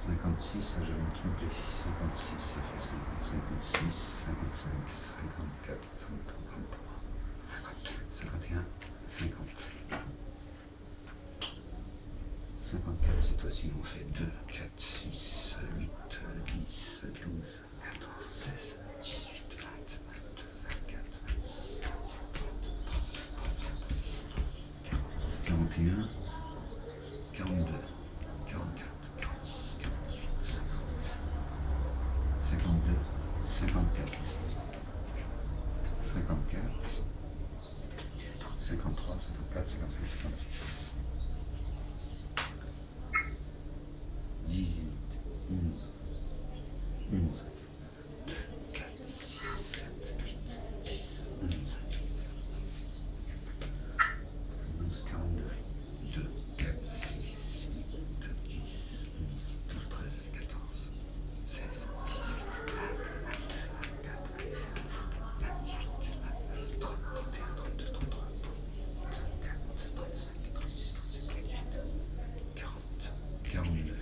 56, ça je vais me tromper. 56, ça fait 50, 56, 55, 54, 53, 51, 50. 54, cette fois-ci on fait 2, 4, 6, 8, 10, 12, 14, 16, 18, 20, 22, 24, 26, 41, 42, 54, 55, 56. 18, 11, 11, 2, 4, 6, 7, 8, 10, 11. 11, 42, 2, 4, 6, 8, 10, 11, 12, 13, 14, 16, 18, 20, 22, 24, 28, 29, 30, 31, 32, 33, 34, 35, 36, 37, 38, 40, 42,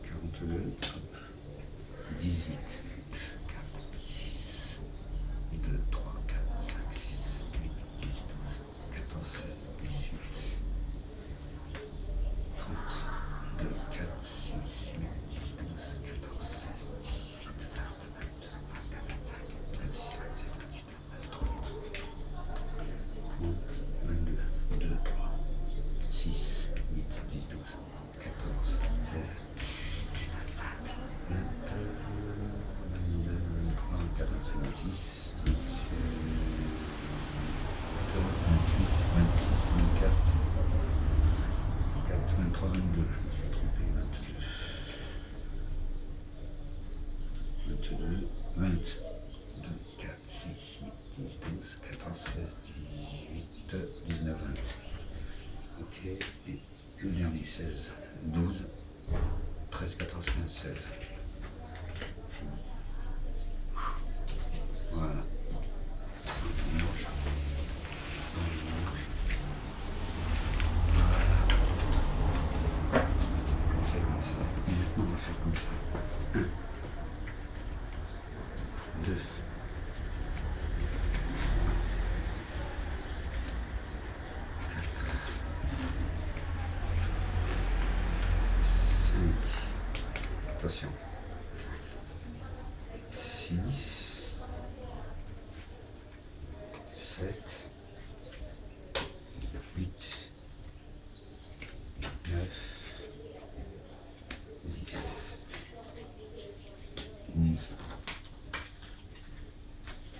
42, 18, 4, 6, 2, 3, 4, 5, 6, 8, 10, 12, 14, 16, 18, 30, 2, 4, 6, 8, 10, 12, 14, 16, 18, 20, 22, 24, 25, 26, 27, 28, 29, 30, 22, 2, 3, 6, 8, 10, 12, 14, 16, 26, 26, 24, 23, 22, je me suis trompé, 22, 22, 4, 6, 8, 10, 12, 14, 16, 18, 19, 20. Ok, et le dernier 16, 12, 13, 14, 15, 16. Voilà. Sans mélange. Sans mélange. Voilà. On fait comme ça. Et maintenant on va faire comme ça. 1, 2, 4, 5. Attention. 6, 7, 8, 9, 10, 11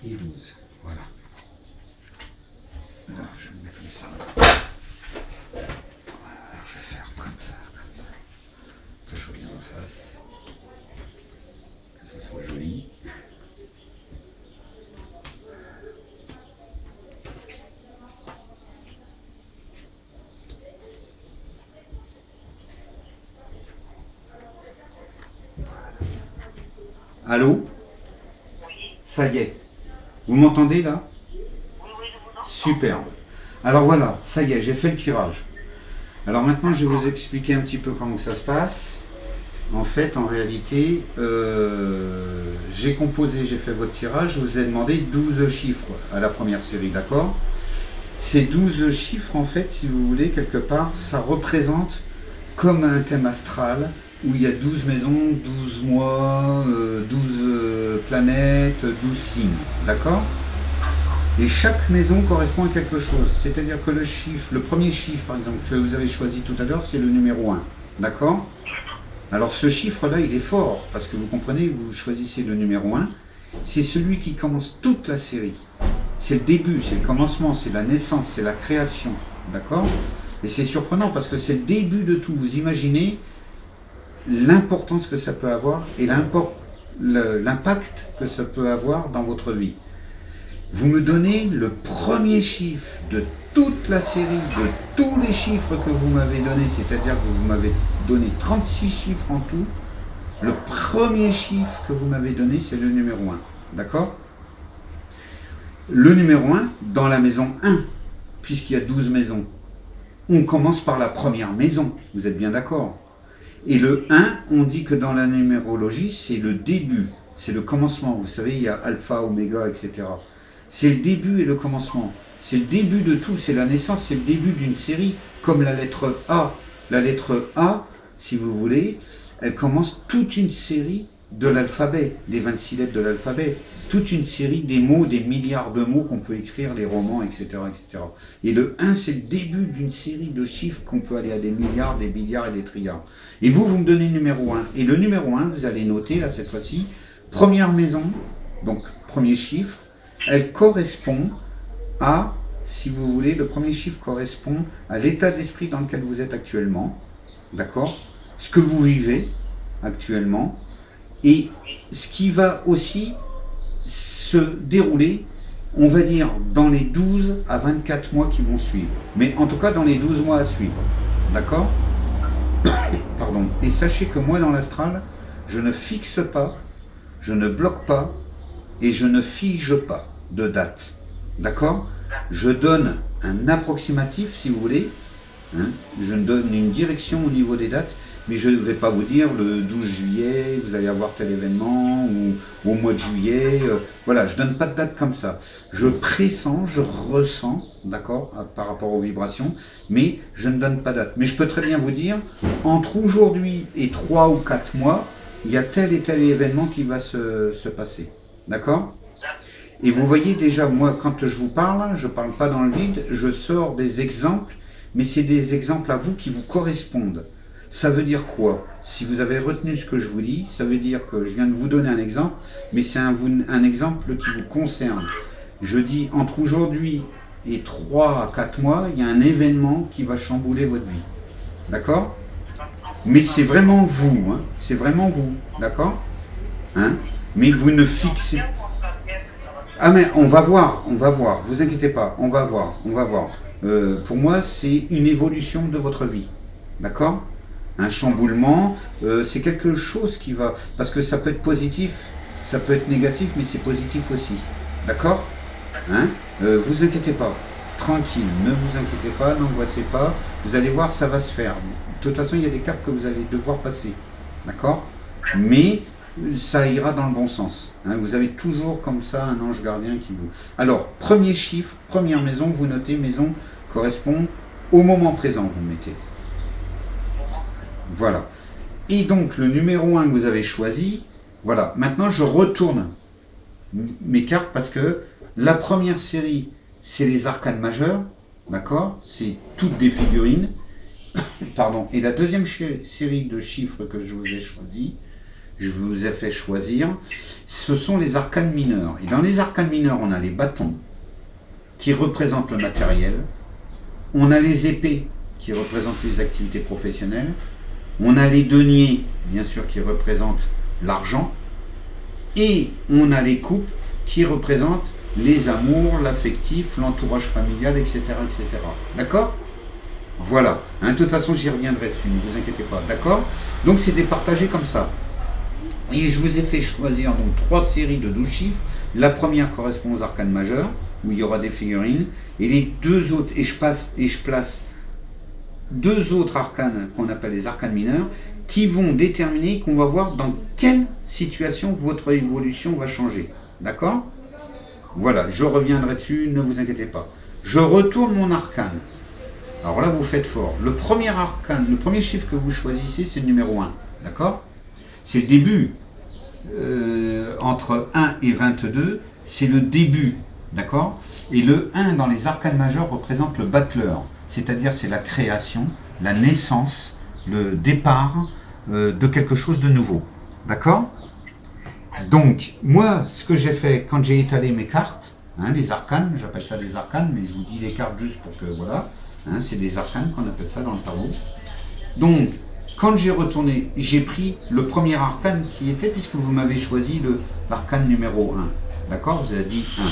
et 12. Voilà. Là, je me mets comme ça. Voilà, je vais faire comme ça, comme ça. Que je revienne en face. Que ça soit joli. Allô? Ça y est. Vous m'entendez là? Superbe. Alors voilà, ça y est, j'ai fait le tirage. Alors maintenant, je vais vous expliquer un petit peu comment ça se passe. En fait, en réalité, j'ai composé, j'ai fait votre tirage, je vous ai demandé 12 chiffres à la première série, d'accord? Ces 12 chiffres, en fait, si vous voulez, quelque part, ça représente comme un thème astral, où il y a 12 maisons, 12 mois, 12 planètes, 12 signes, d'accord? Et chaque maison correspond à quelque chose, c'est-à-dire que le premier chiffre, par exemple, que vous avez choisi tout à l'heure, c'est le numéro 1, d'accord? Alors ce chiffre-là, il est fort, parce que vous comprenez, vous choisissez le numéro 1, c'est celui qui commence toute la série. C'est le début, c'est le commencement, c'est la naissance, c'est la création, d'accord? Et c'est surprenant, parce que c'est le début de tout. Vous imaginez l'importance que ça peut avoir et l'impact que ça peut avoir dans votre vie. Vous me donnez le premier chiffre de toute la série, de tous les chiffres que vous m'avez donnés, c'est-à-dire que vous m'avez donné 36 chiffres en tout. Le premier chiffre que vous m'avez donné, c'est le numéro 1, d'accord? Le numéro 1, dans la maison 1, puisqu'il y a 12 maisons, on commence par la première maison, vous êtes bien d'accord? Et le 1, on dit que dans la numérologie, c'est le début, c'est le commencement. Vous savez, il y a alpha, oméga, etc. C'est le début et le commencement. C'est le début de tout, c'est la naissance, c'est le début d'une série, comme la lettre A. La lettre A, si vous voulez, elle commence toute une série de l'alphabet, des 26 lettres de l'alphabet. Toute une série des mots, des milliards de mots qu'on peut écrire, les romans, etc. etc. Et le 1, c'est le début d'une série de chiffres qu'on peut aller à des milliards, des billiards et des trilliards. Et vous, vous me donnez le numéro 1. Et le numéro 1, vous allez noter, là, cette fois-ci, première maison, donc premier chiffre, elle correspond à, si vous voulez, le premier chiffre correspond à l'état d'esprit dans lequel vous êtes actuellement, d'accord? Ce que vous vivez actuellement, et ce qui va aussi se dérouler, on va dire, dans les 12 à 24 mois qui vont suivre. Mais en tout cas, dans les 12 mois à suivre. D'accord? Pardon. Et sachez que moi, dans l'astral, je ne fixe pas, je ne bloque pas et je ne fige pas de date. D'accord? Je donne un approximatif, si vous voulez. Hein, je donne une direction au niveau des dates, mais je ne vais pas vous dire le 12 juillet, vous allez avoir tel événement, ou au mois de juillet. Voilà, je ne donne pas de date comme ça. Je pressens, je ressens, d'accord, par rapport aux vibrations, mais je ne donne pas de date. Mais je peux très bien vous dire, entre aujourd'hui et 3 ou 4 mois, il y a tel et tel événement qui va se passer. D'accord? Et vous voyez déjà, moi, quand je vous parle, je ne parle pas dans le vide, je sors des exemples, mais c'est des exemples à vous qui vous correspondent. Ça veut dire quoi? Si vous avez retenu ce que je vous dis, ça veut dire que je viens de vous donner un exemple, mais c'est un exemple qui vous concerne. Je dis, entre aujourd'hui et 3 à 4 mois, il y a un événement qui va chambouler votre vie. D'accord? Mais c'est vraiment vous, hein? C'est vraiment vous, d'accord? Hein? Mais vous ne fixez... Ah mais on va voir, vous inquiétez pas, on va voir. Pour moi, c'est une évolution de votre vie, d'accord? Un chamboulement, c'est quelque chose qui va... Parce que ça peut être positif, ça peut être négatif, mais c'est positif aussi, d'accord? Hein? Vous inquiétez pas, tranquille, ne vous inquiétez pas, n'angoissez pas, vous allez voir, ça va se faire. De toute façon, il y a des caps que vous allez devoir passer, d'accord? Mais ça ira dans le bon sens. Hein, vous avez toujours comme ça un ange gardien qui vous... Alors, premier chiffre, première maison, vous notez maison correspond au moment présent, vous mettez. Voilà. Et donc, le numéro 1 que vous avez choisi, voilà. Maintenant, je retourne mes cartes parce que la première série, c'est les arcanes majeurs, d'accord? C'est toutes des figurines. Pardon. Et la deuxième série de chiffres que je vous ai choisi, je vous ai fait choisir, ce sont les arcanes mineurs. Et dans les arcanes mineurs, on a les bâtons qui représentent le matériel, on a les épées qui représentent les activités professionnelles, on a les deniers, bien sûr, qui représentent l'argent, et on a les coupes qui représentent les amours, l'affectif, l'entourage familial, etc. etc. D'accord? Voilà. Hein, de toute façon, j'y reviendrai dessus, ne vous inquiétez pas. D'accord? Donc, c'est départagé comme ça. Et je vous ai fait choisir donc 3 séries de 12 chiffres. La première correspond aux arcanes majeurs, où il y aura des figurines. Et les deux autres, et je place 2 autres arcanes qu'on appelle les arcanes mineurs, qui vont déterminer qu'on va voir dans quelle situation votre évolution va changer. D'accord? Voilà, je reviendrai dessus, ne vous inquiétez pas. Je retourne mon arcane. Alors là, vous faites fort. Le premier arcane, le premier chiffre que vous choisissez, c'est le numéro 1. D'accord? C'est le début. Entre 1 et 22, c'est le début. D'accord? Et le 1 dans les arcanes majeurs représente le battleur. C'est-à-dire c'est la création, la naissance, le départ de quelque chose de nouveau. D'accord? Donc, moi, ce que j'ai fait quand j'ai étalé mes cartes, hein, les arcanes, j'appelle ça des arcanes, mais je vous dis les cartes juste pour que, voilà, hein, c'est des arcanes qu'on appelle ça dans le tarot. Donc, quand j'ai retourné, j'ai pris le premier arcane qui était, puisque vous m'avez choisi l'arcane numéro 1. D'accord? Vous avez dit 1.